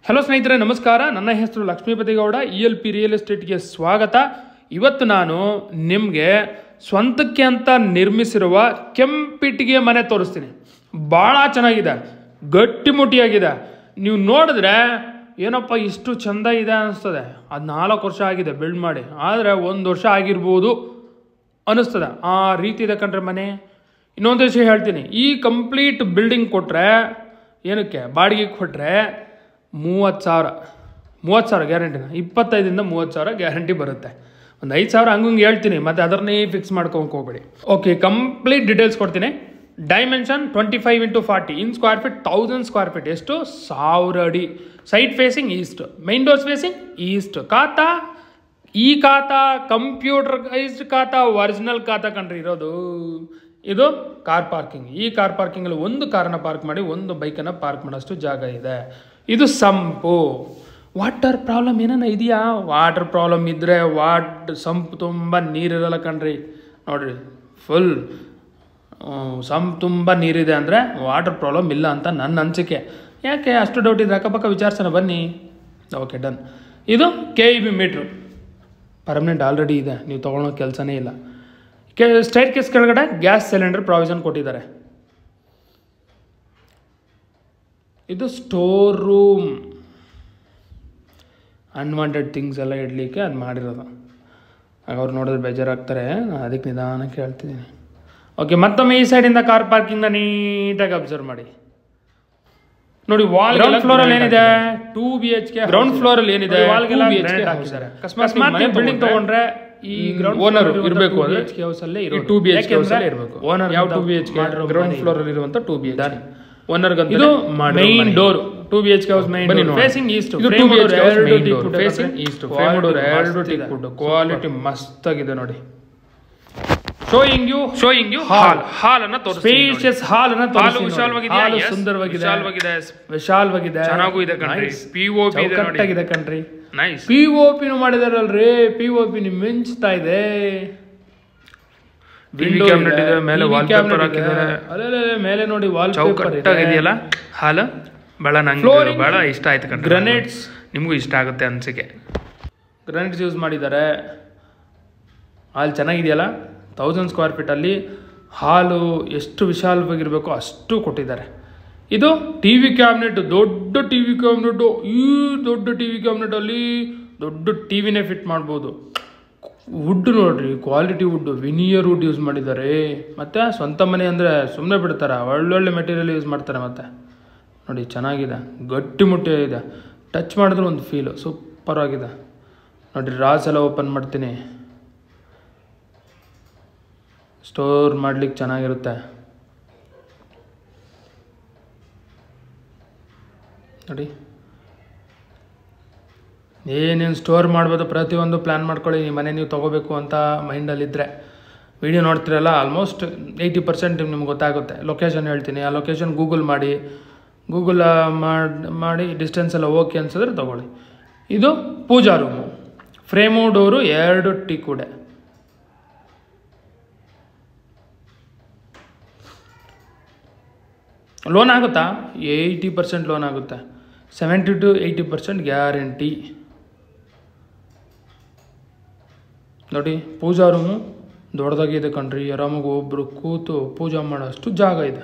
Hello ಸ್ನೇಹಿತರೆ, ನಮಸ್ಕಾರ. ನನ್ನ ಹೆಸರು ಲಕ್ಷ್ಮೀಪತಿ ಗೌಡ. ELP ರಿಯಲ್ ಎಸ್ಟೇಟ್ಗೆ ಸ್ವಾಗತ. ಇವತ್ತು ನಾನು ನಿಮಗೆ ಸ್ವಂತಕ್ಕೆ ಅಂತ ನಿರ್ಮಿಸಿರುವ ಕೆಂಪಿಟ್ಟಿಗೆ ಮನೆ ತೋರಿಸ್ತೀನಿ. ಭಾಳ ಚೆನ್ನಾಗಿದೆ, ಗಟ್ಟಿಮುಟ್ಟಿಯಾಗಿದೆ. ನೀವು ನೋಡಿದ್ರೆ ಏನಪ್ಪ ಇಷ್ಟು ಚೆಂದ ಇದೆ ಅನ್ನಿಸ್ತದೆ. ಅದು 4 ವರ್ಷ ಆಗಿದೆ ಬಿಲ್ಡ್ ಮಾಡಿ, ಆದರೆ 1 ವರ್ಷ ಆಗಿರ್ಬೋದು ಅನ್ನಿಸ್ತದೆ. ಆ ರೀತಿ ಇದೆ ಕಣ್ರಿ ಮನೆ. ಇನ್ನೊಂದು ವಿಷಯ ಹೇಳ್ತೀನಿ, ಈ ಕಂಪ್ಲೀಟ್ ಬಿಲ್ಡಿಂಗ್ ಕೊಟ್ಟರೆ ಏನಕ್ಕೆ ಬಾಡಿಗೆ ಕೊಟ್ಟರೆ 30,000 ಗ್ಯಾರಂಟಿನ, 25,000 ಇಂದ 30,000 ಗ್ಯಾರಂಟಿ ಬರುತ್ತೆ. ಒಂದು 5,000 ಹಂಗೆ ಹೇಳ್ತೀನಿ, ಮತ್ತು ಅದನ್ನೇ ಫಿಕ್ಸ್ ಮಾಡ್ಕೊಳಕ್ಕೆ ಹೋಗ್ಬೇಡಿ. ಓಕೆ, ಕಂಪ್ಲೀಟ್ ಡೀಟೇಲ್ಸ್ ಕೊಡ್ತೀನಿ. ಡೈಮೆನ್ಷನ್ 25 × 40 ಇನ್ ಸ್ಕ್ವೇರ್ ಫೀಟ್, 1000 ಸ್ಕ್ವೇರ್ ಫೀಟ್. ಎಷ್ಟು? 1000 ಅಡಿ. Side facing East, main doors facing East. ಖಾತಾ, ಈ ಖಾತಾ ಕಂಪ್ಯೂಟರೈಸ್ಡ್ ಖಾತಾ, ಒರಿಜಿನಲ್ ಖಾತಾ ಕಂಡ್ರಿ ಇರೋದು. ಇದು ಕಾರ್ ಪಾರ್ಕಿಂಗ್. ಈ ಕಾರ್ ಪಾರ್ಕಿಂಗಲ್ಲಿ ಒಂದು ಕಾರನ್ನ ಪಾರ್ಕ್ ಮಾಡಿ ಒಂದು ಬೈಕನ್ನು ಪಾರ್ಕ್ ಮಾಡೋಷ್ಟು ಜಾಗ ಇದೆ. ಇದು ಸಂಪು. ವಾಟರ್ ಪ್ರಾಬ್ಲಮ್ ಏನಾನ ಇದೆಯಾ? ವಾಟರ್ ಪ್ರಾಬ್ಲಮ್ ಇದ್ದರೆ ಸಂಪು ತುಂಬ ನೀರಿರಲ್ಲ ಕಣ್ರಿ. ನೋಡ್ರಿ, ಫುಲ್ ಸಂಪು ತುಂಬ ನೀರಿದೆ ಅಂದರೆ ವಾಟರ್ ಪ್ರಾಬ್ಲಮ್ ಇಲ್ಲ ಅಂತ ನನ್ನ ಅನಿಸಿಕೆ. ಯಾಕೆ ಅಷ್ಟು ಡೌಟ್ ಇದ್ರೆ ಅಕ್ಕಪಕ್ಕ ವಿಚಾರಿಸೋಣ ಬನ್ನಿ. Okay, done. ಇದು KEB ಮೀಟ್ರು ಪರ್ಮನೆಂಟ್ ಆಲ್ರೆಡಿ ಇದೆ, ನೀವು ತೊಗೊಳೋ ಕೆಲಸನೇ ಇಲ್ಲ. ಸ್ಟೇರ್ ಕೇಸ್ ಕೆಳಗಡೆ ಗ್ಯಾಸ್ ಸಿಲಿಂಡರ್ ಪ್ರಾವಿಷನ್ ಕೊಟ್ಟಿದ್ದಾರೆ. ಇದು ಸ್ಟೋರ್ ರೂಮ್, ಅನ್ವಾಂಟೆಡ್ ಥಿಂಗ್ಸ್ ಎಲ್ಲ ಇಡಲಿಕ್ಕೆ ಅದು ಮಾಡಿರೋದು. ಆಗ ಅವ್ರು ನೋಡಿದ್ರೆ ಬೇಜಾರಾಗ್ತಾರೆ, ಅದಕ್ಕೆ ನಿಧಾನಕ್ಕೆ ಹೇಳ್ತಿದ್ದೀನಿ. ಓಕೆ, ಮತ್ತೊಮ್ಮೆ ಈ ಸೈಡಿಂದ ಕಾರ್ ಪಾರ್ಕಿಂಗ್ನ ನೀಟಾಗಿ ಅಬ್ಸರ್ವ್ ಮಾಡಿ. ನೋಡಿ, ಗ್ರೌಂಡ್ ಫ್ಲೋರಲ್ಲಿ ಏನಿದೆ 2 BHK. ಗ್ರೌಂಡ್ ಫ್ಲೋರಲ್ಲಿ ಏನಿದೆ ಹಾಕಿದ್ದಾರೆ. ಅಕಸ್ಮಾತ್ ಬಿಲ್ಡಿಂಗ್ ತಗೊಂಡ್ರೆ ಈ ಗ್ರೌಂಡ್ ಓನರ್ ಇರಬೇಕು, ಅಂದ್ರೆ 2 BHK ಇರಬೇಕು. ಓನರ್ ಯಾವ 2 BHK? ಗ್ರೌಂಡ್ ಫ್ಲೋರ್ ಅಲ್ಲಿ ಇರುವಂತ 2 BHK ಓನರ್ ಗಂತ. ಇದು main door 2 BHK house, main door facing east. Frame door facing east, frame door 2 teak wood. Quality ಮಸ್ತ್ ಆಗಿದೆ ನೋಡಿ. ಶೋಯಿಂಗ್ ಯು ಹಾಲ್ ಅನ್ನ ತೋರಿಸಿ. ಸ್ಪೇಷಿಯಸ್ ಹಾಲ್ ಅನ್ನ ತೋರಿಸಿ. ವಿಶಾಲವಾಗಿದೆ, ಸುಂದರವಾಗಿದೆ, ವಿಶಾಲವಾಗಿದೆ, ಚೆನ್ನಾಗೂ ಇದೆ ಕಣ್ರಿ. POP ಇದೆ ನೋಡಿ, ಕರೆಕ್ಟ್ ಕಣ್ರಿ. ನೈಸ್. POP ಮಾಡಿದಾರಲ್ರಿ, POP ಮಿಂಚ್ತಾ ಇದೆ. ವಿಂಡೋ ಕ್ಯಾಬಿನೆಟ್ ಇದೆ, ಮೇಲೆ ವಾಲ್ ಪೇಪರ್ ಹಾಕಿದ್ದಾರೆ. ಅಲ್ಲೇ ಮೇಲೆ ನೋಡಿ ವಾಲ್ ಪೇಪರ್ ಇದೆಯಲ್ಲ. ಹಾಲ್ ಬಹಳ ನಂಗೆ ಬಹಳ ಇಷ್ಟ ಆಯ್ತು ಕಣ್ರಿ. ಗ್ರನೇಟ್ಸ್ ನಿಮಗೂ ಇಷ್ಟ ಆಗುತ್ತೆ ಅನ್ಸಿಕೆ. ಗ್ರನೇಟ್ಸ್ ಯೂಸ್ ಮಾಡಿದ್ದಾರೆ. ಹಾಲ್ ಚೆನ್ನಾಗಿದೆಯಲ್ಲ. 1000 ಸ್ಕ್ವೇರ್ ಫೀಟಲ್ಲಿ ಹಾಲು ಎಷ್ಟು ವಿಶಾಲವಾಗಿರಬೇಕು ಅಷ್ಟು ಕೊಟ್ಟಿದ್ದಾರೆ. ಇದು TV ಕ್ಯಾಬಿನೆಟ್, ದೊಡ್ಡ TV ಕ್ಯಾಬಿನೆಟ್. ಈ ದೊಡ್ಡ TV ಕ್ಯಾಬಿನೆಟಲ್ಲಿ ದೊಡ್ಡ TVನೇ ಫಿಟ್ ಮಾಡ್ಬೋದು. ವುಡ್ ನೋಡ್ರಿ, quality wood, veneer wood use ಮಾಡಿದ್ದಾರೆ. ಮತ್ತು ಸ್ವಂತ ಮನೆ ಅಂದರೆ ಸುಮ್ಮನೆ ಬಿಡ್ತಾರೆ, ಒಳ್ಳೊಳ್ಳೆ ಮೆಟೀರಿಯಲ್ ಯೂಸ್ ಮಾಡ್ತಾರೆ. ಮತ್ತು ನೋಡಿ, ಚೆನ್ನಾಗಿದೆ, ಗಟ್ಟಿಮುಟ್ಟಿ ಇದೆ. ಟಚ್ ಮಾಡಿದ್ರೆ ಒಂದು ಫೀಲು ಸೂಪರ್ ಆಗಿದೆ ನೋಡಿ. ರಾಸ್ ಎಲ್ಲ ಓಪನ್ ಮಾಡ್ತೀನಿ, ಸ್ಟೋರ್ ಮಾಡ್ಲಿಕ್ಕೆ ಚೆನ್ನಾಗಿರುತ್ತೆ ನೋಡಿ. ಏನೇನು ಸ್ಟೋರ್ ಮಾಡ್ಬೋದು ಪ್ರತಿಯೊಂದು ಪ್ಲ್ಯಾನ್ ಮಾಡ್ಕೊಳ್ಳಿ. ಈ ಮನೆ ನೀವು ತೊಗೋಬೇಕು ಅಂತ ಮೈಂಡಲ್ಲಿದ್ದರೆ. ವಿಡಿಯೋ ನೋಡ್ತಿರಲ್ಲ, ಆಲ್ಮೋಸ್ಟ್ 80% ನಿಮ್ಗೆ ಗೊತ್ತಾಗುತ್ತೆ. ಲೊಕೇಶನ್ ಹೇಳ್ತೀನಿ, ಆ ಲೊಕೇಶನ್ ಗೂಗಲ್ ಮಾಡಿ ಡಿಸ್ಟೆನ್ಸ್ ಎಲ್ಲ ಓಕೆ ಅನ್ಸಿದ್ರೆ ತೊಗೊಳ್ಳಿ. ಇದು pooja room. Frame door 2 teak wood. Loan ಆಗುತ್ತಾ? 80% ಲೋನ್ ಆಗುತ್ತೆ. 70 to 80% ಗ್ಯಾರಂಟಿ ನೋಡಿ. ಪೂಜಾ ರೂಮು ದೊಡ್ಡದಾಗಿದೆ ಕಣ್ರಿ. ಆರಾಮಾಗಿ ಒಬ್ಬರು ಕೂತು ಪೂಜೆ ಮಾಡೋಷ್ಟು ಜಾಗ ಇದೆ.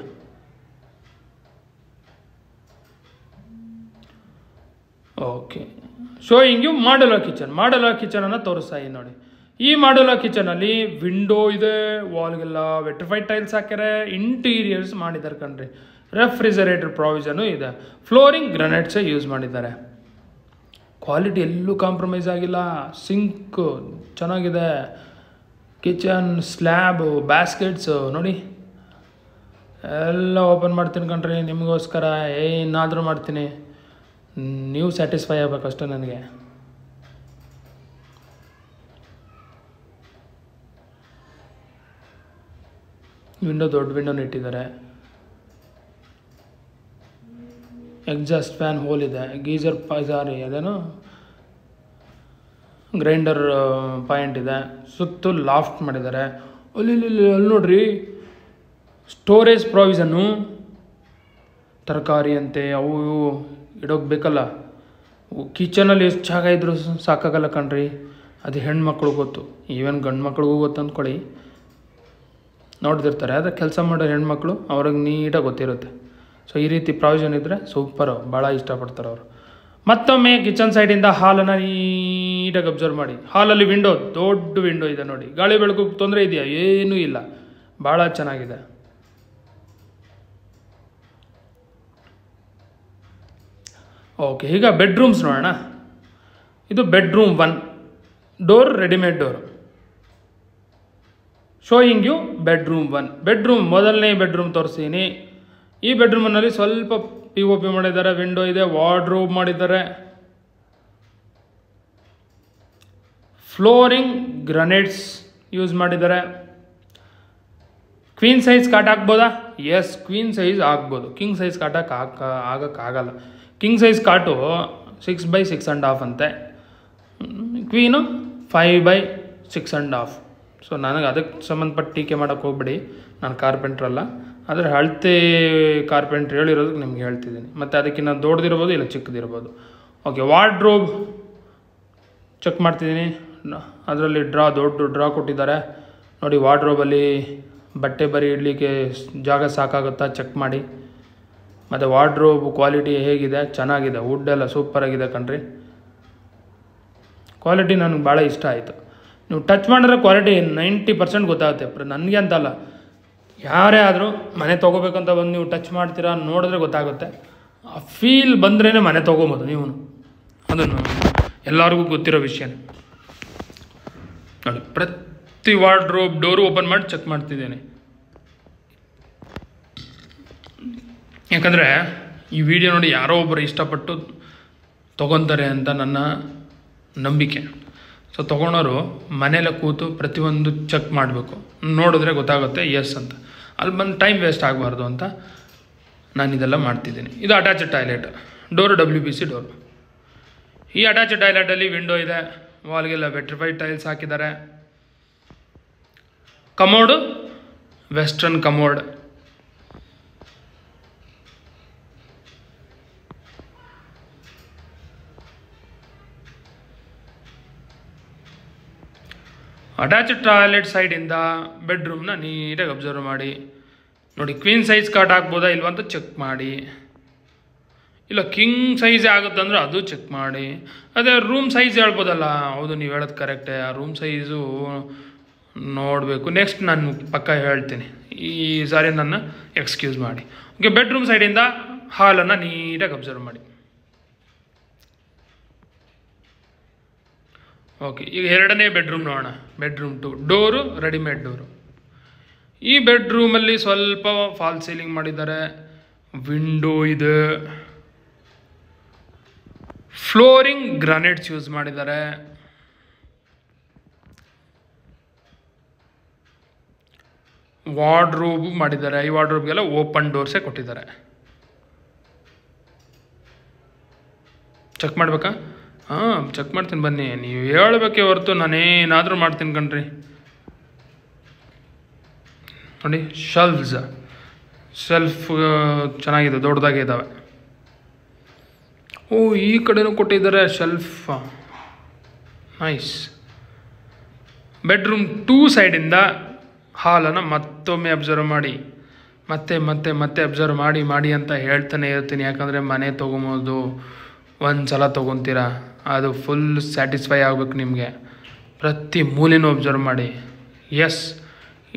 ಓಕೆ, ಶೋಯಿಂಗ್ ಯು ಮಾಡ್ಯುಲರ್ ಕಿಚನನ್ನು ತೋರಿಸ್ತಾ ಇದ್ದೀನಿ ನೋಡಿ. ಈ ಮಾಡ್ಯುಲರ್ ಕಿಚನಲ್ಲಿ ವಿಂಡೋ ಇದೆ, ವಾಲ್ಗೆಲ್ಲ ವೆಟ್ರಿಫೈಡ್ ಟೈಲ್ಸ್ ಹಾಕ್ಯಾರೆ, ಇಂಟೀರಿಯರ್ಸ್ ಮಾಡಿದ್ದಾರೆ ಕಣ್ರಿ. ರೆಫ್ರಿಜರೇಟರ್ ಪ್ರಾವಿಷನು ಇದೆ. ಫ್ಲೋರಿಂಗ್ ಗ್ರನೈಟ್ಸೇ ಯೂಸ್ ಮಾಡಿದ್ದಾರೆ. ಕ್ವಾಲಿಟಿ ಎಲ್ಲೂ ಕಾಂಪ್ರಮೈಸ್ ಆಗಿಲ್ಲ. ಸಿಂಕ್ ಚೆನ್ನಾಗಿದೆ. ಕಿಚನ್ ಸ್ಲ್ಯಾಬು, ಬ್ಯಾಸ್ಕೆಟ್ಸು ನೋಡಿ. ಎಲ್ಲ ಓಪನ್ ಮಾಡ್ತೀನಿ ಕಣ್ರಿ ನಿಮಗೋಸ್ಕರ. ಏನಾದರೂ ಮಾಡ್ತೀನಿ, ನೀವು ಸ್ಯಾಟಿಸ್ಫೈ ಆಗಬೇಕಷ್ಟೇ ನನಗೆ. ವಿಂಡೋ ದೊಡ್ಡ ವಿಂಡೋನ ಇಟ್ಟಿದ್ದಾರೆ. ಎಕ್ಸಾಸ್ಟ್ ಫ್ಯಾನ್ ಹೋಲ್ ಇದೆ. ಗೀಜರ್ ಅದೇನು ಗ್ರೈಂಡರ್ ಪಾಯಿಂಟ್ ಇದೆ. ಸುತ್ತು ಲಾಫ್ಟ್ ಮಾಡಿದ್ದಾರೆ. ಅಲ್ಲಿ ನೋಡ್ರಿ, ಸ್ಟೋರೇಜ್ ಪ್ರಾವಿಷನ್ನು. ತರಕಾರಿ ಅಂತೆ ಅವು ಇಡೋಕೆ ಬೇಕಲ್ಲ, ಕಿಚನಲ್ಲಿ ಎಷ್ಟು ಜಾಗ ಇದ್ರೂ ಸಾಕಾಗಲ್ಲ ಕಣ್ರಿ. ಅದು ಹೆಣ್ಮಕ್ಳು ಗೊತ್ತು, ಈವನ್ ಗಂಡು ಮಕ್ಳಿಗೂ ಗೊತ್ತು ಅಂದ್ಕೊಳ್ಳಿ. ನೋಡ್ತಿರ್ತಾರೆ, ಆದರೆ ಕೆಲಸ ಮಾಡೋ ಹೆಣ್ಮಕ್ಳು ಅವ್ರಿಗೆ ನೀಟಾಗಿ ಗೊತ್ತಿರುತ್ತೆ. ಸೊ ಈ ರೀತಿ ಪ್ರಾವಿಷನ್ ಇದ್ದರೆ ಸೂಪರು, ಭಾಳ ಇಷ್ಟಪಡ್ತಾರೆ ಅವರು. ಮತ್ತೊಮ್ಮೆ ಕಿಚನ್ ಸೈಡಿಂದ ಹಾಲನ್ನು ನೀಟಾಗಿ ಅಬ್ಸರ್ವ್ ಮಾಡಿ. ಹಾಲಲ್ಲಿ ವಿಂಡೋ, ದೊಡ್ಡ ವಿಂಡೋ ಇದೆ ನೋಡಿ. ಗಾಳಿ ಬೆಳಕು ತೊಂದರೆ ಇದೆಯಾ? ಏನೂ ಇಲ್ಲ, ಭಾಳ ಚೆನ್ನಾಗಿದೆ. ಓಕೆ, ಈಗ ಬೆಡ್ರೂಮ್ಸ್ ನೋಡೋಣ. ಇದು bedroom 1, door readymade door. Showing you bedroom 1. Bedroom ಮೊದಲನೇ ಬೆಡ್ರೂಮ್ ತೋರಿಸ್ತೀನಿ. ಈ ಬೆಡ್ರೂಮ್ನಲ್ಲಿ ಸ್ವಲ್ಪ POP ಮಾಡಿದ್ದಾರೆ, ವಿಂಡೋ ಇದೆ, ವಾರ್ಡ್ರೋಬ್ ಮಾಡಿದ್ದಾರೆ, ಫ್ಲೋರಿಂಗ್ ಗ್ರನೇಟ್ಸ್ ಯೂಸ್ ಮಾಡಿದ್ದಾರೆ. ಕ್ವೀನ್ ಸೈಜ್ ಕಾಟ್ ಹಾಕ್ಬೋದಾ? ಎಸ್, ಕ್ವೀನ್ ಸೈಜ್ ಆಗ್ಬೋದು. ಕಿಂಗ್ ಸೈಜ್ ಕಾಟ್ ಆಗಕ್ಕಾಗಲ್ಲ. ಕಿಂಗ್ ಸೈಜ್ ಕಾಟು 6x6.5 ಅಂತೆ, ಕ್ವೀನು 5x6.5. ಸೊ ನನಗೆ ಅದಕ್ಕೆ ಸಂಬಂಧಪಟ್ಟ ಟೀಕೆ ಮಾಡೋಕ್ಕೆ ಹೋಗ್ಬಿಡಿ, ನಾನು ಕಾರ್ಪೆಂಟ್ರಲ್ಲ. ಆದರೆ ಅಳತೆ ಕಾರ್ಪೆಂಟ್ರ್ ಹೇಳಿರೋದಕ್ಕೆ ನಿಮ್ಗೆ ಹೇಳ್ತಿದ್ದೀನಿ. ಮತ್ತು ಅದಕ್ಕಿಂತ ದೊಡ್ಡದಿರ್ಬೋದು, ಇಲ್ಲ ಚಿಕ್ಕದಿರ್ಬೋದು. ಓಕೆ, ವಾರ್ಡ್ರೋಬ್ ಚೆಕ್ ಮಾಡ್ತಿದ್ದೀನಿ. ಅದರಲ್ಲಿ ದೊಡ್ಡ ಡ್ರಾ ಕೊಟ್ಟಿದ್ದಾರೆ ನೋಡಿ. ವಾರ್ಡ್ರೋಬಲ್ಲಿ ಬಟ್ಟೆ ಬರಿ ಇಡಲಿಕ್ಕೆ ಜಾಗ ಸಾಕಾಗುತ್ತಾ ಚೆಕ್ ಮಾಡಿ. ಮತ್ತು ವಾರ್ಡ್ರೋಬ್ ಕ್ವಾಲಿಟಿ ಹೇಗಿದೆ? ಚೆನ್ನಾಗಿದೆ, ವುಡ್ಡೆಲ್ಲ ಸೂಪರಾಗಿದೆ ಕಣ್ರಿ. ಕ್ವಾಲಿಟಿ ನನಗೆ ಭಾಳ ಇಷ್ಟ ಆಯಿತು. ನೀವು ಟಚ್ ಮಾಡಿದ್ರೆ ಕ್ವಾಲಿಟಿ 90% ಗೊತ್ತಾಗುತ್ತೆ. ನನಗೆ ಅಂತಲ್ಲ, ಯಾರೇ ಆದರೂ ಮನೆ ತೊಗೋಬೇಕಂತ ಬಂದು ನೀವು ಟಚ್ ಮಾಡ್ತೀರಾ, ನೋಡಿದ್ರೆ ಗೊತ್ತಾಗುತ್ತೆ. ಆ ಫೀಲ್ ಬಂದ್ರೇ ಮನೆ ತೊಗೊಬೋದು ನೀವು. ಅದನ್ನು ಎಲ್ಲರಿಗೂ ಗೊತ್ತಿರೋ ವಿಷಯನೇ ನೋಡಿ. ಪ್ರತಿ ವಾರ್ಡ್ರೋಬ್ ಡೋರು ಓಪನ್ ಮಾಡಿ ಚೆಕ್ ಮಾಡ್ತಿದ್ದೇನೆ, ಯಾಕಂದರೆ ಈ ವಿಡಿಯೋ ನೋಡಿ ಯಾರೋ ಒಬ್ಬರು ಇಷ್ಟಪಟ್ಟು ತೊಗೊತಾರೆ ಅಂತ ನನ್ನ ನಂಬಿಕೆ. ಸೊ ತೊಗೊಳೋರು ಮನೇಲೆ ಕೂತು ಪ್ರತಿಯೊಂದು ಚೆಕ್ ಮಾಡಬೇಕು, ನೋಡಿದ್ರೆ ಗೊತ್ತಾಗುತ್ತೆ ಎಸ್ ಅಂತ. ಅಲ್ಲಿ ಬಂದು ಟೈಮ್ ವೇಸ್ಟ್ ಆಗಬಾರ್ದು ಅಂತ ನಾನು ಇದೆಲ್ಲ ಮಾಡ್ತಿದ್ದೀನಿ. ಇದು attached toilet door, WPC door. ಈ ಅಟ್ಯಾಚ್ಡ್ ಟಾಯ್ಲೆಟಲ್ಲಿ ವಿಂಡೋ ಇದೆ, ವಾಲ್ಗೆಲ್ಲ ವೆಟ್ರಿಫೈಡ್ ಟೈಲ್ಸ್ ಹಾಕಿದ್ದಾರೆ. Commode western commode. Attached toilet ಸೈಡಿಂದ ಬೆಡ್ರೂಮ್ನ ನೀಟಾಗಿ ಅಬ್ಸರ್ವ್ ಮಾಡಿ ನೋಡಿ. ಕ್ವೀನ್ ಸೈಜ್ ಕಾಟ್ ಹಾಕ್ಬೋದಾ ಇಲ್ವಾ ಅಂತ ಚೆಕ್ ಮಾಡಿ. ಇಲ್ಲ ಕಿಂಗ್ ಸೈಜೇ ಆಗುತ್ತಂದ್ರೆ ಅದು ಚೆಕ್ ಮಾಡಿ. ಅದೇ ರೂಮ್ ಸೈಜ್ ಹೇಳ್ಬೋದಲ್ಲ, ಹೌದು ನೀವು ಹೇಳೋದು ಕರೆಕ್ಟೇ. ಆ ರೂಮ್ ಸೈಜು ನೋಡಬೇಕು. ನೆಕ್ಸ್ಟ್ ನಾನು ಪಕ್ಕ ಹೇಳ್ತೀನಿ, ಈ ಸಾರಿ ನನ್ನ ಎಕ್ಸ್ಕ್ಯೂಸ್ ಮಾಡಿ. ಓಕೆ, ಬೆಡ್ರೂಮ್ ಸೈಡಿಂದ ಹಾಲನ್ನು ನೀಟಾಗಿ ಅಬ್ಸರ್ವ್ ಮಾಡಿ. ಓಕೆ, ಈಗ ಎರಡನೇ ಬೆಡ್ರೂಮ್ ನೋಡೋಣ. Bedroom 2, door readymade door. ಈ ಬೆಡ್ರೂಮಲ್ಲಿ ಸ್ವಲ್ಪ ಫಾಲ್ ಸೀಲಿಂಗ್ ಮಾಡಿದ್ದಾರೆ, ವಿಂಡೋ ಇದೆ, ಫ್ಲೋರಿಂಗ್ ಗ್ರಾನೈಟ್ಸ್ ಯೂಸ್ ಮಾಡಿದ್ದಾರೆ. ವಾರ್ಡ್ರೋಬ್ ಮಾಡಿದ್ದಾರೆ. ಈ ವಾರ್ಡ್ರೋಬ್ಗೆಲ್ಲ ಓಪನ್ ಡೋರ್ಸೇ ಕೊಟ್ಟಿದ್ದಾರೆ. ಚೆಕ್ ಮಾಡ್ಬೇಕಾ? ಹಾಂ, ಚೆಕ್ ಮಾಡ್ತೀನಿ ಬನ್ನಿ. ನೀವು ಹೇಳಬೇಕೇ ಹೊರತು ನಾನೇನಾದರೂ ಮಾಡ್ತೀನಿ ಕಣ್ರಿ. ನೋಡಿ, ಶೆಲ್ಫ್ ಚೆನ್ನಾಗಿದೆ, ದೊಡ್ಡದಾಗೆ ಇದ್ದಾವೆ. ಓ, ಈ ಕಡೆನೂ ಕೊಟ್ಟಿದ್ದಾರೆ ಶೆಲ್ಫ್, ನೈಸ್. ಬೆಡ್ರೂಮ್ 2 ಸೈಡಿಂದ ಹಾಲನ್ನು ಮತ್ತೊಮ್ಮೆ ಅಬ್ಸರ್ವ್ ಮಾಡಿ. ಮತ್ತೆ ಅಬ್ಸರ್ವ್ ಮಾಡಿ ಅಂತ ಹೇಳ್ತಾನೆ ಇರ್ತೀನಿ. ಯಾಕಂದರೆ ಮನೆ ತೊಗೊಬೋದು, ಒಂದು ಸಲ ತೊಗೊತೀರಾ, ಅದು ಫುಲ್ ಸ್ಯಾಟಿಸ್ಫೈ ಆಗಬೇಕು ನಿಮಗೆ. ಪ್ರತಿ ಮೂಲೆನೂ ಅಬ್ಸರ್ವ್ ಮಾಡಿ. Yes,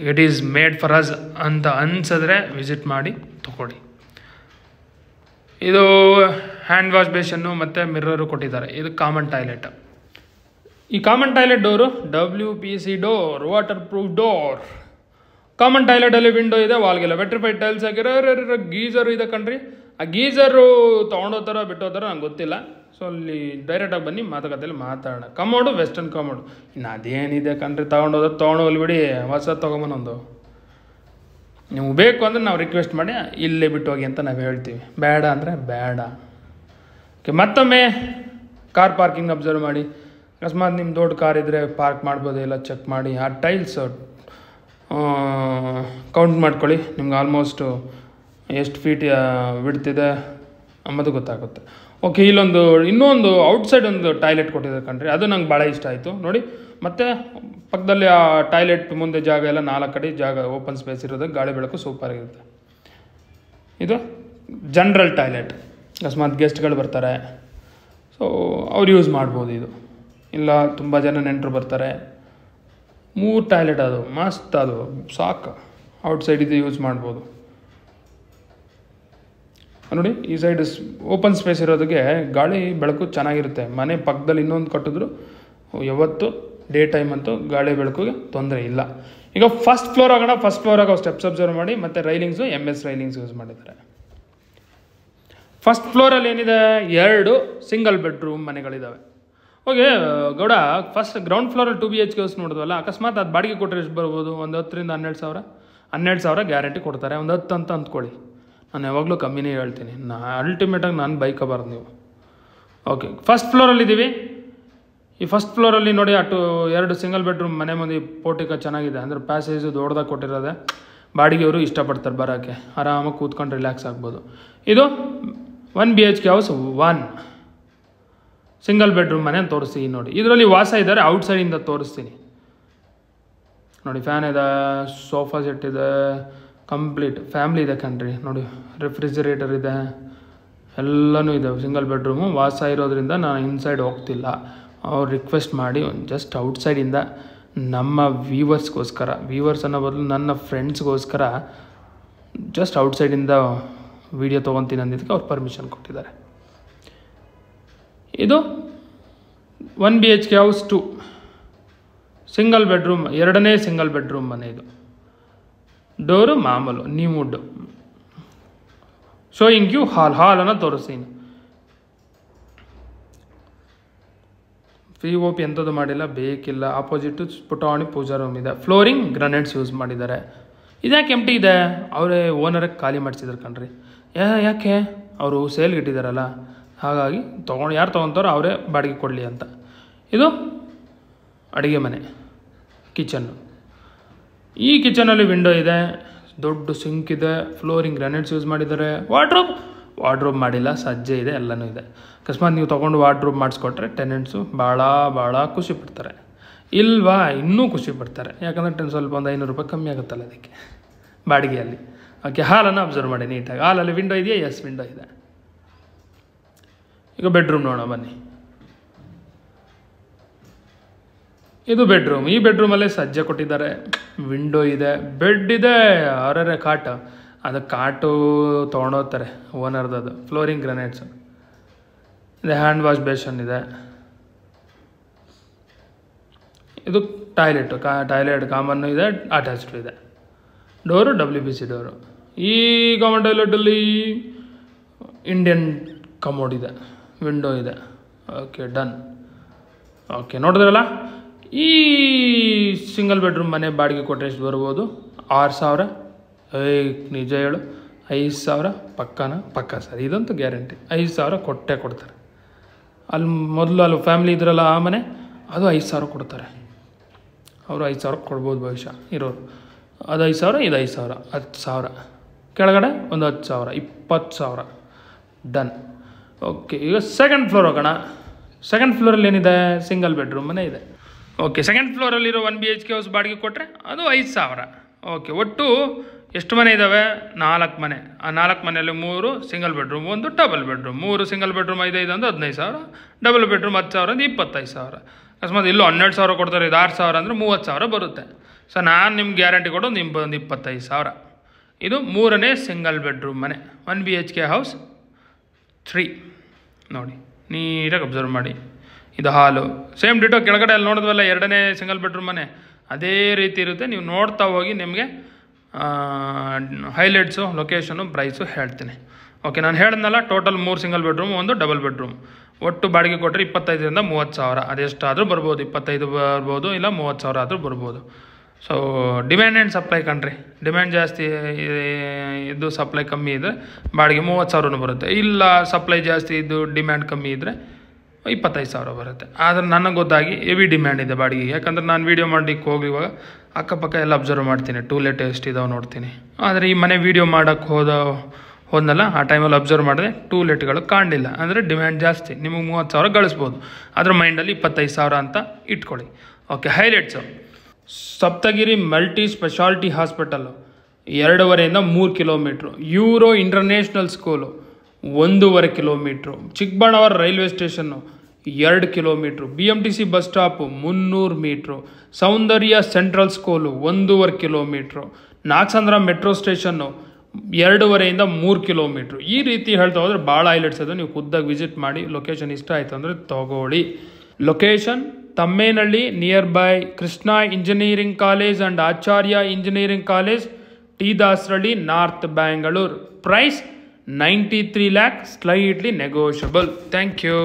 it is made for us ಅಂತ ಅನ್ಸಿದ್ರೆ ವಿಸಿಟ್ ಮಾಡಿ ತೊಗೊಳ್ಳಿ. ಇದು ಹ್ಯಾಂಡ್ ವಾಶ್ ಬೇಷನ್ನು ಮತ್ತು ಮಿರ್ರರು ಕೊಟ್ಟಿದ್ದಾರೆ. ಇದು ಕಾಮನ್ ಟಾಯ್ಲೆಟ್. ಈ common toilet door WPC door, waterproof door. Common ಟಾಯ್ಲೆಟಲ್ಲಿ ವಿಂಡೋ ಇದೆ, ವಾಲ್ಗೆಲ್ಲ ವೆಟ್ರಿಫೈಡ್ ಟೈಲ್ಸ್ ಹಾಕಿರೋ. ಗೀಝರು ಇದೆ ಕಣ್ರಿ. ಆ ಗೀಝರು ತೊಗೊಂಡೋತಾರೋ ಬಿಟ್ಟೋತಾರೋ ನಂಗೆ ಗೊತ್ತಿಲ್ಲ. ಸೊ ಅಲ್ಲಿ ಡೈರೆಕ್ಟಾಗಿ ಬನ್ನಿ, ಮಾತುಕತೆಯಲ್ಲಿ ಮಾತಾಡೋಣ. Commode western commode. ಇನ್ನು ಅದೇನಿದೆ ಕಣ್ರಿ, ತೊಗೊಂಡೋಗಲ್ಲಿ ಬಿಡಿ, ಹೊಸ ತೊಗೊಂಬನೊಂದು. ನೀವು ಬೇಕು ಅಂದರೆ ನಾವು ರಿಕ್ವೆಸ್ಟ್ ಮಾಡಿ ಇಲ್ಲೇ ಬಿಟ್ಟು ಹೋಗಿ ಅಂತ ನಾವು ಹೇಳ್ತೀವಿ, ಬೇಡ ಅಂದರೆ ಬೇಡ. ಓಕೆ, ಮತ್ತೊಮ್ಮೆ ಕಾರ್ ಪಾರ್ಕಿಂಗ್ ಅಬ್ಸರ್ವ್ ಮಾಡಿ. ಅಕಸ್ಮಾತ್ ನಿಮ್ಮ ದೊಡ್ಡ ಕಾರ್ ಇದ್ದರೆ ಪಾರ್ಕ್ ಮಾಡ್ಬೋದು, ಎಲ್ಲ ಚೆಕ್ ಮಾಡಿ. ಆ ಟೈಲ್ಸ್ ಕೌಂಟ್ ಮಾಡ್ಕೊಳ್ಳಿ, ನಿಮ್ಗೆ ಆಲ್ಮೋಸ್ಟು ಎಷ್ಟು ಫೀಟ್ ಬಿಡ್ತಿದೆ ಅಂಬೋದು ಗೊತ್ತಾಗುತ್ತೆ. ಓಕೆ, ಇಲ್ಲೊಂದು ಇನ್ನೊಂದು ಔಟ್ಸೈಡ್ ಒಂದು ಟಾಯ್ಲೆಟ್ ಕೊಟ್ಟಿದ್ದಾರೆ ಕಣ್ರಿ, ಅದು ನಂಗೆ ಭಾಳ ಇಷ್ಟ ಆಯಿತು ನೋಡಿ. ಮತ್ತು ಪಕ್ಕದಲ್ಲಿ ಆ ಟಾಯ್ಲೆಟ್ ಮುಂದೆ ಜಾಗ ಎಲ್ಲ 4 ಕಡೆ ಜಾಗ ಓಪನ್ ಸ್ಪೇಸ್ ಇರೋದು, ಗಾಳಿ ಬೆಳಕು ಸೂಪರಾಗಿರುತ್ತೆ. ಇದು ಜನರಲ್ ಟಾಯ್ಲೆಟ್, ಅಕಸ್ಮಾತ್ ಗೆಸ್ಟ್ಗಳು ಬರ್ತಾರೆ ಸೊ ಅವ್ರು ಯೂಸ್ ಮಾಡ್ಬೋದು. ಇದು ಇಲ್ಲ ತುಂಬ ಜನ ನೆಂಟರು ಬರ್ತಾರೆ, 3 ಟಾಯ್ಲೆಟ್ ಅದು ಮಸ್ತ್, ಅದು ಸಾಕು. ಔಟ್ಸೈಡ್ ಇದು ಯೂಸ್ ಮಾಡ್ಬೋದು ನೋಡಿ. ಈ ಸೈಡ್ ಓಪನ್ ಸ್ಪೇಸ್ ಇರೋದಕ್ಕೆ ಗಾಳಿ ಬೆಳಕು ಚೆನ್ನಾಗಿರುತ್ತೆ. ಮನೆ ಪಕ್ಕದಲ್ಲಿ ಇನ್ನೊಂದು ಕಟ್ಟಿದ್ರು ಯಾವತ್ತು ಡೇ ಟೈಮ್ ಅಂತೂ ಗಾಳಿ ಬೆಳಕಿಗೆ ತೊಂದರೆ ಇಲ್ಲ. ಈಗ ಫಸ್ಟ್ ಫ್ಲೋರ್ ಆಗೋಣ. ಫಸ್ಟ್ ಫ್ಲೋರ್ ಆಗೋ ಸ್ಟೆಪ್ಸ್ ಅಬ್ಸರ್ವ್ ಮಾಡಿ, ಮತ್ತು ರೈಲಿಂಗ್ಸು MS ರೈಲಿಂಗ್ಸ್ ಯೂಸ್ ಮಾಡಿದ್ದಾರೆ. ಫಸ್ಟ್ ಫ್ಲೋರಲ್ಲಿ ಏನಿದೆ, 2 ಸಿಂಗಲ್ ಬೆಡ್ರೂಮ್ ಮನೆಗಳಿದ್ದಾವೆ. ಓಕೆ ಗೌಡ, ಫಸ್ಟ್ ಗ್ರೌಂಡ್ ಫ್ಲೋರಲ್ಲಿ 2 BHK ಹೌಸ್ ನೋಡಿದ್ವಲ್ಲ, ಅಕಸ್ಮಾತ್ ಅದು ಬಾಡಿಗೆ ಕೊಟ್ಟರೆ ಎಷ್ಟು ಬರ್ಬೋದು? ಒಂದು 10 ರಿಂದ 12 ಸಾವಿರ ಗ್ಯಾರಂಟಿ ಕೊಡ್ತಾರೆ. ಒಂದು 10 ಅಂತ ಅಂದ್ಕೊಳ್ಳಿ. ನಾನು ಯಾವಾಗಲೂ ಕಮ್ಮಿನೇ ಹೇಳ್ತೀನಿ, ಅಲ್ಟಿಮೇಟಾಗಿ ನಾನು ಬೈಕಬಾರ್ದು ನೀವು. ಓಕೆ, ಫಸ್ಟ್ ಫ್ಲೋರಲ್ಲಿದ್ದೀವಿ. ಈ ಫಸ್ಟ್ ಫ್ಲೋರಲ್ಲಿ ನೋಡಿ, 2 ಸಿಂಗಲ್ ಬೆಡ್ರೂಮ್ ಮನೆ ಮುಂದೆ ಪೋರ್ಟಿಕ ಚೆನ್ನಾಗಿದೆ, ಅಂದರೆ ಪ್ಯಾಸೇಜು ದೊಡ್ಡದಾಗಿ ಕೊಟ್ಟಿರೋದೆ. ಬಾಡಿಗೆಯವರು ಇಷ್ಟಪಡ್ತಾರೆ ಬರೋಕ್ಕೆ, ಆರಾಮಾಗಿ ಕೂತ್ಕೊಂಡು ರಿಲ್ಯಾಕ್ಸ್ ಆಗ್ಬೋದು. ಇದು 1 BHK ಹೌಸ್, 1 ಸಿಂಗಲ್ ಬೆಡ್ರೂಮ್ ಮನೆ ತೋರಿಸ್ತೀನಿ ನೋಡಿ. ಇದರಲ್ಲಿ ವಾಸ ಇದ್ದಾರೆ, ಔಟ್ಸೈಡಿಂದ ತೋರಿಸ್ತೀನಿ ನೋಡಿ. ಫ್ಯಾನ್ ಇದೆ, ಸೋಫಾ ಸೆಟ್ ಇದೆ, ಕಂಪ್ಲೀಟ್ ಫ್ಯಾಮ್ಲಿ ಇದೆ ಕಣ್ರಿ ನೋಡಿ. ರೆಫ್ರಿಜರೇಟರ್ ಇದೆ, ಎಲ್ಲನೂ ಇದೆ. ಸಿಂಗಲ್ ಬೆಡ್ರೂಮು ವಾಸ ಇರೋದ್ರಿಂದ ನಾನು ಇನ್ಸೈಡ್ ಹೋಗ್ತಿಲ್ಲ. ಅವ್ರು ರಿಕ್ವೆಸ್ಟ್ ಮಾಡಿ ಜಸ್ಟ್ ಔಟ್ಸೈಡಿಂದ ನಮ್ಮ ವ್ಯೂವರ್ಸ್ಗೋಸ್ಕರ, ವ್ಯೂವರ್ಸ್ ಅನ್ನೋ ಬದಲು ನನ್ನ ಫ್ರೆಂಡ್ಸ್ಗೋಸ್ಕರ ಜಸ್ಟ್ ಔಟ್ಸೈಡಿಂದ ವಿಡಿಯೋ ತೊಗೊತೀನಿ ಅಂದಿದ್ದಕ್ಕೆ ಅವ್ರು ಪರ್ಮಿಷನ್ ಕೊಟ್ಟಿದ್ದಾರೆ. ಇದು 1 BHK ಹೌಸ್ 2 ಸಿಂಗಲ್ ಬೆಡ್ರೂಮ್, 2ನೇ ಸಿಂಗಲ್ ಬೆಡ್ರೂಮ್ ಮನೆ. ಇದು ಡೋರು ಮಾಮೂಲು ನ್ಯೂ ವುಡ್. ಶೋಯಿಂಗ್ ಯು ಹಾಲನ್ನು ತೋರಿಸ್ತೀನಿ. POP ಎಂಥದ್ದು ಮಾಡಿಲ್ಲ, ಬೇಕಿಲ್ಲ. ಆಪೋಸಿಟ್ ಪುಟಾಣಿ ಪೂಜಾ ರೂಮ್ ಇದೆ. ಫ್ಲೋರಿಂಗ್ ಗ್ರಾನೈಟ್ಸ್ ಯೂಸ್ ಮಾಡಿದ್ದಾರೆ. ಇದ್ಯಾಕೆ ಎಂಟಿ ಇದೆ? ಅವರೇ ಓನರಿಗೆ ಖಾಲಿ ಮಾಡಿಸಿದ್ರು ಕಣ್ರಿ. ಯಾಕೆ? ಅವರು ಸೇಲ್ಗೆ ಇಟ್ಟಿದ್ದಾರಲ್ಲ, ಹಾಗಾಗಿ ಯಾರು ತೊಗೊತಾರೋ ಅವರೇ ಬಾಡಿಗೆ ಕೊಡಲಿ ಅಂತ. ಇದು ಅಡುಗೆ ಮನೆ, ಕಿಚನ್ನು. ಈ ಕಿಚನಲ್ಲಿ ವಿಂಡೋ ಇದೆ, ದೊಡ್ಡ ಸಿಂಕ್ ಇದೆ, ಫ್ಲೋರಿಂಗ್ ಗ್ರಾನೈಟ್ಸ್ ಯೂಸ್ ಮಾಡಿದ್ದಾರೆ. ವಾರ್ಡ್ರೋಬ್ ಮಾಡಿಲ್ಲ, ಸಜ್ಜೆ ಇದೆ, ಎಲ್ಲನೂ ಇದೆ. ಅಕಸ್ಮಾತ್ ನೀವು ತೊಗೊಂಡು ವಾರ್ಡ್ರೋಬ್ ಮಾಡಿಸ್ಕೊಟ್ರೆ ಟೆನೆಂಟ್ಸು ಭಾಳ ಖುಷಿ ಪಡ್ತಾರೆ. ಇಲ್ವಾ, ಇನ್ನೂ ಖುಷಿ ಪಡ್ತಾರೆ. ಯಾಕಂದರೆ ಸ್ವಲ್ಪ ಒಂದು 500 ರೂಪಾಯಿ ಕಮ್ಮಿ ಆಗುತ್ತಲ್ಲ ಅದಕ್ಕೆ ಬಾಡಿಗೆಯಲ್ಲಿ. ಓಕೆ, ಹಾಲನ್ನು ಅಬ್ಸರ್ವ್ ಮಾಡಿ ನೀಟಾಗಿ. ಹಾಲಲ್ಲಿ ವಿಂಡೋ ಇದೆಯಾ? ಎಸ್, ವಿಂಡೋ ಇದೆ. ಈಗ ಬೆಡ್ರೂಮ್ ನೋಡೋಣ ಬನ್ನಿ. ಇದು ಬೆಡ್ರೂಮ್. ಈ ಬೆಡ್ರೂಮಲ್ಲೇ ಸಜ್ಜೆ ಕೊಟ್ಟಿದ್ದಾರೆ, ವಿಂಡೋ ಇದೆ, ಬೆಡ್ ಇದೆ, ಅವರೇ ಕಾಟು. ಅದು ಕಾಟು ತೊಗೊಂಡೋಗ್ತಾರೆ ಓನರ್ದದು. ಫ್ಲೋರಿಂಗ್ ಗ್ರಾನೈಟ್ಸು ಇದೆ, ಹ್ಯಾಂಡ್ ವಾಶ್ ಬೇಷನ್ ಇದೆ. ಇದು ಟಾಯ್ಲೆಟ್ ಕಾಮನ್ನು ಇದೆ, ಅಟ್ಯಾಚ್ಡು ಇದೆ. Door WBC door. ಈ ಕಾಮನ್ ಟಾಯ್ಲೆಟಲ್ಲಿ ಇಂಡಿಯನ್ ಕಮೋಡ್ ಇದೆ, ವಿಂಡೋ ಇದೆ. Okay, done. ಓಕೆ, ನೋಡಿದ್ರಲ್ಲ, ಈ ಸಿಂಗಲ್ ಬೆಡ್ರೂಮ್ ಮನೆ ಬಾಡಿಗೆ ಕೊಟ್ಟರೆ ಎಷ್ಟು ಬರ್ಬೋದು? 6,000. ನಿಜ ಹೇಳು, 5,000 ಪಕ್ಕ ಸರ್, ಇದಂತೂ ಗ್ಯಾರಂಟಿ. 5,000 ಕೊಡ್ತಾರೆ. ಅಲ್ಲಿ ಫ್ಯಾಮಿಲಿ ಇದ್ರಲ್ಲ ಆ ಮನೆ, ಅದು 5,000 ಕೊಡ್ತಾರೆ. ಅವರು 5,000 ಕೊಡ್ಬೋದು ಭವಿಷ್ಯ ಇರೋರು. ಅದು 5,000, ಇದು 5,000, 10,000. ಕೆಳಗಡೆ ಒಂದು 10,000, 20,000. ಡನ್. ಓಕೆ, ಈಗ ಸೆಕೆಂಡ್ ಫ್ಲೋರ್ ಹೋಗೋಣ. ಸೆಕೆಂಡ್ ಫ್ಲೋರಲ್ಲಿ ಏನಿದೆ? ಸಿಂಗಲ್ ಬೆಡ್ರೂಮ್ ಮನೆ ಇದೆ. ಓಕೆ, ಸೆಕೆಂಡ್ ಫ್ಲೋರಲ್ಲಿರೋ 1 BHK ಹೌಸ್ ಬಾಡಿಗೆ ಕೊಟ್ಟರೆ ಅದು 5,000. ಓಕೆ, ಒಟ್ಟು ಎಷ್ಟು ಮನೆ ಇದ್ದಾವೆ? 4 ಮನೆ. ಆ 4 ಮನೆಯಲ್ಲಿ 3 single bedroom, 1 double bedroom. 3 single bedroom 5 ಅಂದ್ರೆ 15,000, ಡಬಲ್ ಬೆಡ್ರೂಮ್ 10,000 ಅಂದ್ರೆ 25,000. ಅಕಸ್ಮಾತ್ ಇಲ್ಲೂ 12,000 ಕೊಡ್ತಾರೆ, ಇದು 6,000 ಅಂದರೆ 30,000 ಬರುತ್ತೆ. ಸೊ ನಾನು ನಿಮ್ಗೆ ಗ್ಯಾರಂಟಿ ಕೊಡೋದು ಒಂದು 25,000. ಇದು 3ನೇ ಸಿಂಗಲ್ ಬೆಡ್ರೂಮ್ ಮನೆ, 1 BHK ಹೌಸ್ 3. ನೋಡಿ, ನೀಟಾಗಿ ಅಬ್ಸರ್ವ್ ಮಾಡಿ. ಇದು ಹಾಲು, ಸೇಮ್ ಡಿಟೋ ಕೆಳಗಡೆ ಅಲ್ಲಿ ನೋಡಿದ್ವಲ್ಲ 2ನೇ ಸಿಂಗಲ್ ಬೆಡ್ರೂಮ್ ಮನೆ, ಅದೇ ರೀತಿ ಇರುತ್ತೆ. ನೀವು ನೋಡ್ತಾ ಹೋಗಿ ನಿಮಗೆ ಹೈಲೈಟ್ಸು, ಲೊಕೇಶನು, ಪ್ರೈಸು ಹೇಳ್ತೀನಿ. ಓಕೆ, ನಾನು ಹೇಳಿದ್ನಲ್ಲ, total 3 single bedroom, 1 double bedroom. ಒಟ್ಟು ಬಾಡಿಗೆ ಕೊಟ್ಟರೆ 25,000 ರಿಂದ 30,000. ಅದೆಷ್ಟಾದರೂ ಬರ್ಬೋದು, 25 ಬರ್ಬೋದು, ಇಲ್ಲ 30,000 ಆದರೂ ಬರ್ಬೋದು. ಸೊ ಡಿಮ್ಯಾಂಡ್ ಆ್ಯಂಡ್ ಸಪ್ಲೈ ಕಣ್ರಿ. ಡಿಮ್ಯಾಂಡ್ ಜಾಸ್ತಿ ಇದ್ದು ಸಪ್ಲೈ ಕಮ್ಮಿ ಇದ್ದರೆ ಬಾಡಿಗೆ 30,000 ಬರುತ್ತೆ. ಇಲ್ಲ ಸಪ್ಲೈ ಜಾಸ್ತಿ ಇದ್ದು ಡಿಮ್ಯಾಂಡ್ ಕಮ್ಮಿ ಇದ್ದರೆ 25,000 ಬರುತ್ತೆ. ಆದರೆ ನನಗೆ ಗೊತ್ತಾಗಿ ಹೆವಿ ಡಿಮ್ಯಾಂಡ್ ಇದೆ ಬಾಡಿಗೆ. ಯಾಕಂದರೆ ನಾನು ವೀಡಿಯೋ ಮಾಡಲಿಕ್ಕೆ ಹೋಗಿ ಇವಾಗ ಅಕ್ಕಪಕ್ಕ ಎಲ್ಲ ಅಬ್ಸರ್ವ್ ಮಾಡ್ತೀನಿ, ಟೂಲೆಟ್ ಎಷ್ಟಿದಾವೆ ನೋಡ್ತೀನಿ. ಆದರೆ ಈ ಮನೆ ವೀಡಿಯೋ ಮಾಡೋಕ್ಕೆ ಹೋದ್ನಲ್ಲ ಆ ಟೈಮಲ್ಲಿ ಅಬ್ಸರ್ವ್ ಮಾಡಿದೆ ಟೂಲೆಟ್ಗಳು ಕಾಣಲಿಲ್ಲ, ಅಂದರೆ ಡಿಮ್ಯಾಂಡ್ ಜಾಸ್ತಿ, ನಿಮಗೆ 30,000 ಗಳಿಸ್ಬೋದು. ಅದ್ರ ಮೈಂಡಲ್ಲಿ 25,000 ಅಂತ ಇಟ್ಕೊಳ್ಳಿ. Okay, highlights. Saptagiri multi specialty hospital 2.5 3 kilometre. Euro international school 1.5 kilometre. Chikkaballapura railway station 2 kilometre. BMTC bus stop 300 metre. Soundarya central school 1.5 kilometre. Nagasandra metro station 2.5 3 kilometre. ಈ ರೀತಿ ಹೇಳ್ತಾ ಹೋದರೆ ಭಾಳ ಹೈಲೈಟ್ಸ್ ಅದು. ನೀವು ಖುದ್ದಾಗಿ ವಿಸಿಟ್ ಮಾಡಿ, ಲೊಕೇಶನ್ ಇಷ್ಟ ಆಯಿತು ಅಂದರೆ ತಗೊಳ್ಳಿ. Location Thammenahalli, nearby Krishna engineering college and Acharya engineering college, T Dasarahalli, north Bangalore. Price 93 lakh, slightly negotiable. Thank you.